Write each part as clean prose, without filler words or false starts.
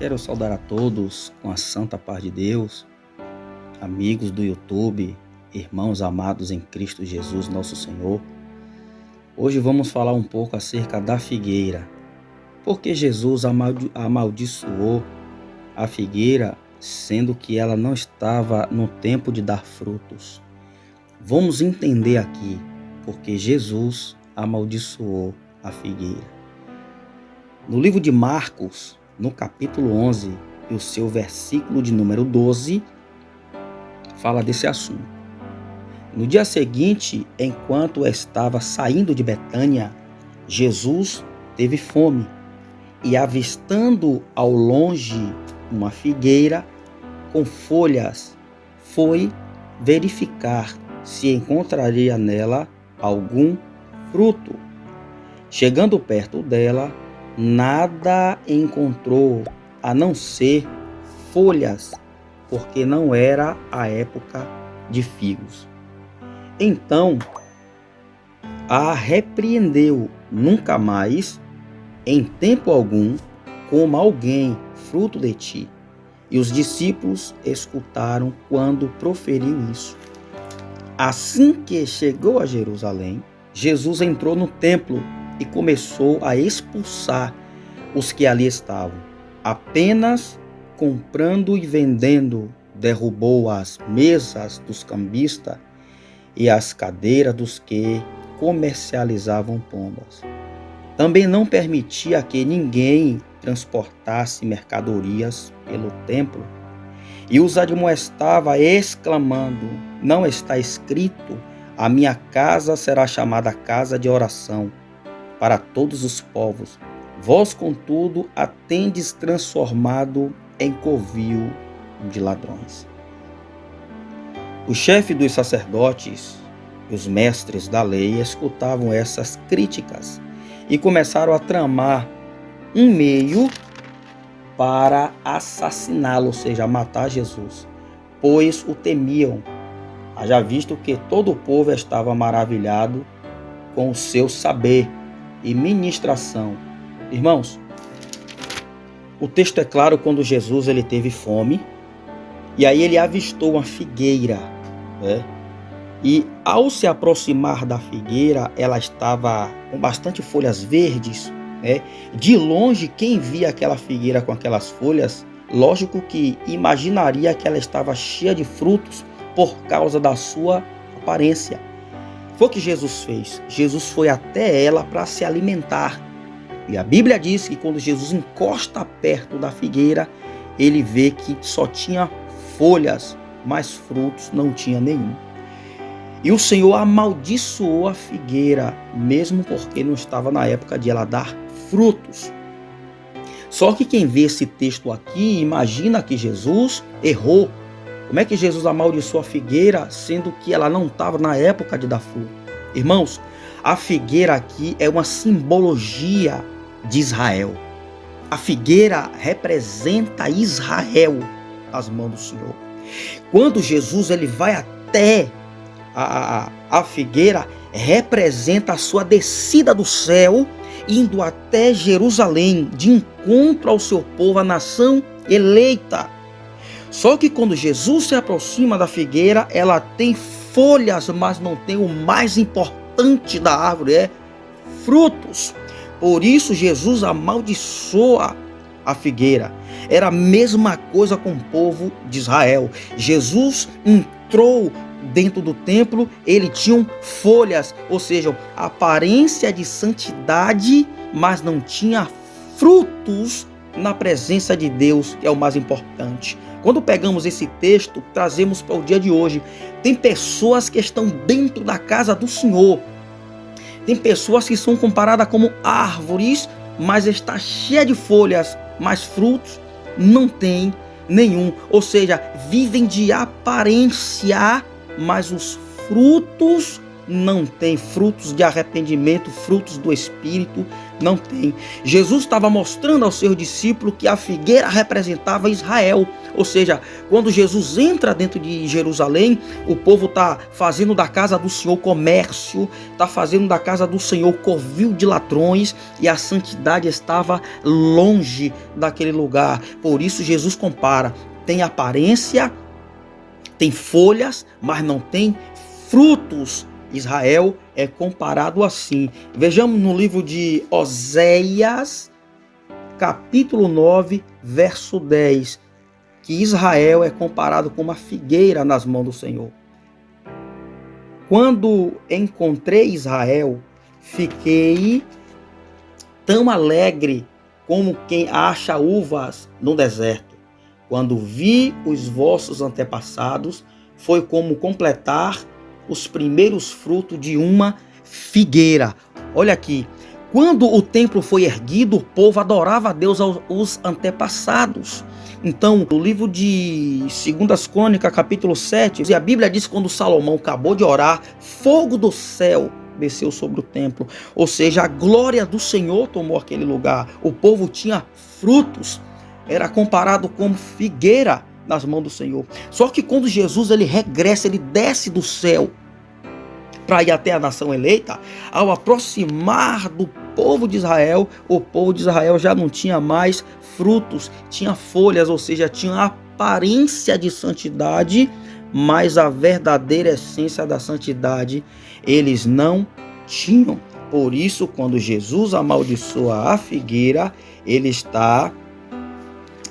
Quero saudar a todos com a santa paz de Deus, amigos do YouTube, irmãos amados em Cristo Jesus, nosso Senhor. Hoje vamos falar um pouco acerca da figueira. Porque Jesus amaldiçoou a figueira, sendo que ela não estava no tempo de dar frutos. Vamos entender aqui porque Jesus amaldiçoou a figueira. No livro de Marcos, no capítulo 11, e o seu versículo de número 12, fala desse assunto. No dia seguinte, enquanto estava saindo de Betânia, Jesus teve fome e, avistando ao longe uma figueira com folhas, foi verificar se encontraria nela algum fruto. Chegando perto dela, nada encontrou a não ser folhas, porque não era a época de figos. Então a repreendeu: nunca mais, em tempo algum, coma alguém fruto de ti. E os discípulos escutaram quando proferiu isso. Assim que chegou a Jerusalém, Jesus entrou no templo e começou a expulsar os que ali estavam. Apenas comprando e vendendo, derrubou as mesas dos cambistas e as cadeiras dos que comercializavam pombas. Também não permitia que ninguém transportasse mercadorias pelo templo e os admoestava, exclamando: não está escrito, a minha casa será chamada casa de oração para todos os povos? Vós, contudo, a tendes transformado em covil de ladrões. O chefe dos sacerdotes e os mestres da lei escutavam essas críticas e começaram a tramar um meio para assassiná-lo, ou seja, matar Jesus, pois o temiam, haja visto que todo o povo estava maravilhado com o seu saber e ministração. Irmãos, o texto é claro quando Jesus ele teve fome, e aí ele avistou uma figueira, né? E ao se aproximar da figueira, ela estava com bastante folhas verdes, né? De longe, quem via aquela figueira com aquelas folhas, lógico que imaginaria que ela estava cheia de frutos por causa da sua aparência. Foi o que Jesus fez. Jesus foi até ela para se alimentar. E a Bíblia diz que quando Jesus encosta perto da figueira, ele vê que só tinha folhas, mas frutos não tinha nenhum. E o Senhor amaldiçoou a figueira, mesmo porque não estava na época de ela dar frutos. Só que quem vê esse texto aqui, imagina que Jesus errou. Como é que Jesus amaldiçoou a figueira, sendo que ela não estava na época de dar fruto? Irmãos, a figueira aqui é uma simbologia de Israel. A figueira representa Israel nas mãos do Senhor. Quando Jesus ele vai até a figueira, representa a sua descida do céu, indo até Jerusalém, de encontro ao seu povo, a nação eleita. Só que quando Jesus se aproxima da figueira, ela tem folhas, mas não tem o mais importante da árvore, é frutos. Por isso Jesus amaldiçoa a figueira. Era a mesma coisa com o povo de Israel. Jesus entrou dentro do templo, ele tinha folhas, ou seja, aparência de santidade, mas não tinha frutos na presença de Deus, que é o mais importante. Quando pegamos esse texto, trazemos para o dia de hoje. Tem pessoas que estão dentro da casa do Senhor. Tem pessoas que são comparadas como árvores, mas está cheia de folhas, mas frutos não tem nenhum. Ou seja, vivem de aparência, mas os frutos não tem frutos de arrependimento, frutos do Espírito, não tem. Jesus estava mostrando aos seus discípulos que a figueira representava Israel. Ou seja, quando Jesus entra dentro de Jerusalém, o povo está fazendo da casa do Senhor comércio, está fazendo da casa do Senhor covil de ladrões, e a santidade estava longe daquele lugar. Por isso Jesus compara: tem aparência, tem folhas, mas não tem frutos. Israel é comparado assim. Vejamos no livro de Oséias, capítulo 9, verso 10, que Israel é comparado com uma figueira nas mãos do Senhor. Quando encontrei Israel, fiquei tão alegre como quem acha uvas no deserto. Quando vi os vossos antepassados, foi como completar os primeiros frutos de uma figueira. Olha aqui, quando o templo foi erguido, o povo adorava a Deus os antepassados. Então, no livro de 2 Crônicas, capítulo 7, a Bíblia diz que quando Salomão acabou de orar, fogo do céu desceu sobre o templo. Ou seja, a glória do Senhor tomou aquele lugar. O povo tinha frutos, era comparado como figueira nas mãos do Senhor. Só que quando Jesus ele regressa, ele desce do céu para ir até a nação eleita, ao aproximar do povo de Israel, o povo de Israel já não tinha mais frutos, tinha folhas, ou seja, tinha aparência de santidade, mas a verdadeira essência da santidade eles não tinham. Por isso, quando Jesus amaldiçoa a figueira, ele está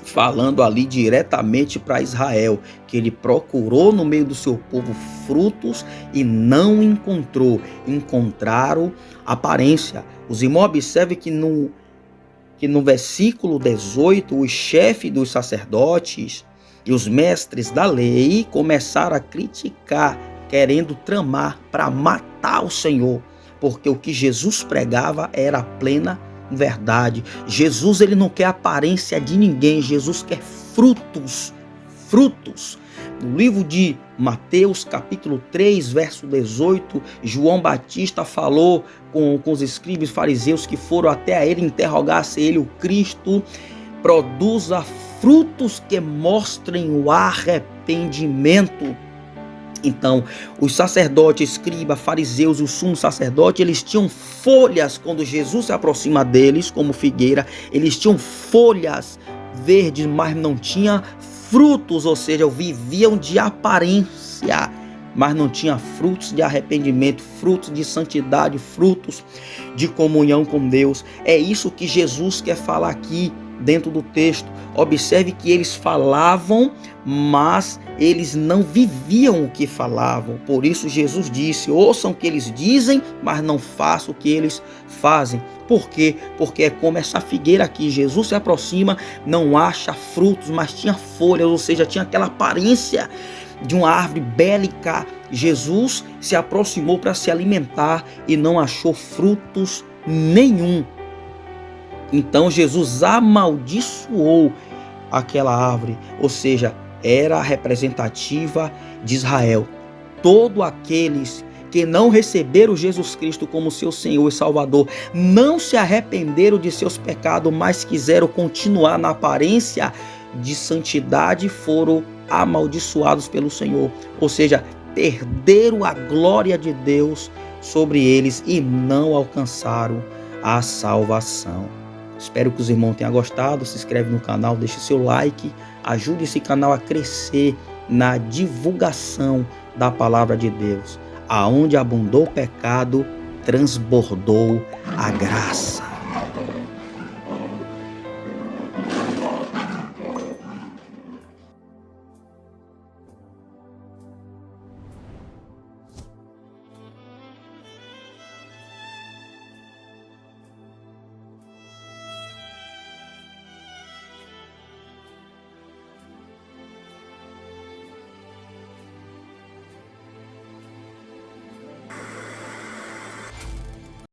falando ali diretamente para Israel, que ele procurou no meio do seu povo frutos e não encontrou. Encontraram aparência. Os irmãos observem que no versículo 18, os chefes dos sacerdotes e os mestres da lei começaram a criticar, querendo tramar para matar o Senhor, porque o que Jesus pregava era a plena verdade. Jesus ele não quer aparência de ninguém, Jesus quer frutos. No livro de Mateus, capítulo 3, verso 18, João Batista falou com os escribas e fariseus que foram até a ele interrogar se ele, o Cristo, produza frutos que mostrem o arrependimento. Então, os sacerdotes, escribas, fariseus e o sumo sacerdote, eles tinham folhas quando Jesus se aproxima deles, como figueira, eles tinham folhas verdes, mas não tinha frutos, ou seja, viviam de aparência, mas não tinha frutos de arrependimento, frutos de santidade, frutos de comunhão com Deus. É isso que Jesus quer falar aqui dentro do texto. Observe que eles falavam, mas eles não viviam o que falavam. Por isso Jesus disse: ouçam o que eles dizem, mas não façam o que eles fazem. Por quê? Porque é como essa figueira aqui. Jesus se aproxima, não acha frutos, mas tinha folhas, ou seja, tinha aquela aparência de uma árvore bélica. Jesus se aproximou para se alimentar e não achou frutos nenhum. Então Jesus amaldiçoou aquela árvore, ou seja, era representativa de Israel. Todos aqueles que não receberam Jesus Cristo como seu Senhor e Salvador, não se arrependeram de seus pecados, mas quiseram continuar na aparência de santidade, foram amaldiçoados pelo Senhor. Ou seja, perderam a glória de Deus sobre eles e não alcançaram a salvação. Espero que os irmãos tenham gostado. Se inscreve no canal, deixe seu like, ajude esse canal a crescer na divulgação da palavra de Deus. Aonde abundou o pecado, transbordou a graça.